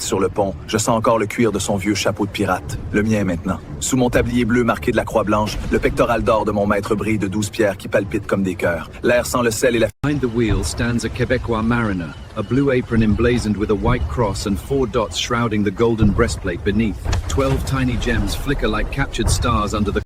sur le pont, je sens encore le cuir de son vieux chapeau de pirate. Le mien maintenant. Sous mon tablier bleu marqué de la croix blanche, le pectoral d'or de mon maître brille de 12 pierres qui palpitent comme des cœurs. L'air sans le sel et la... Behind the wheel stands a Quebecois mariner, a blue apron emblazoned with a white cross and 4 dots shrouding the golden breastplate beneath. 12 tiny gems flicker like captured stars under the...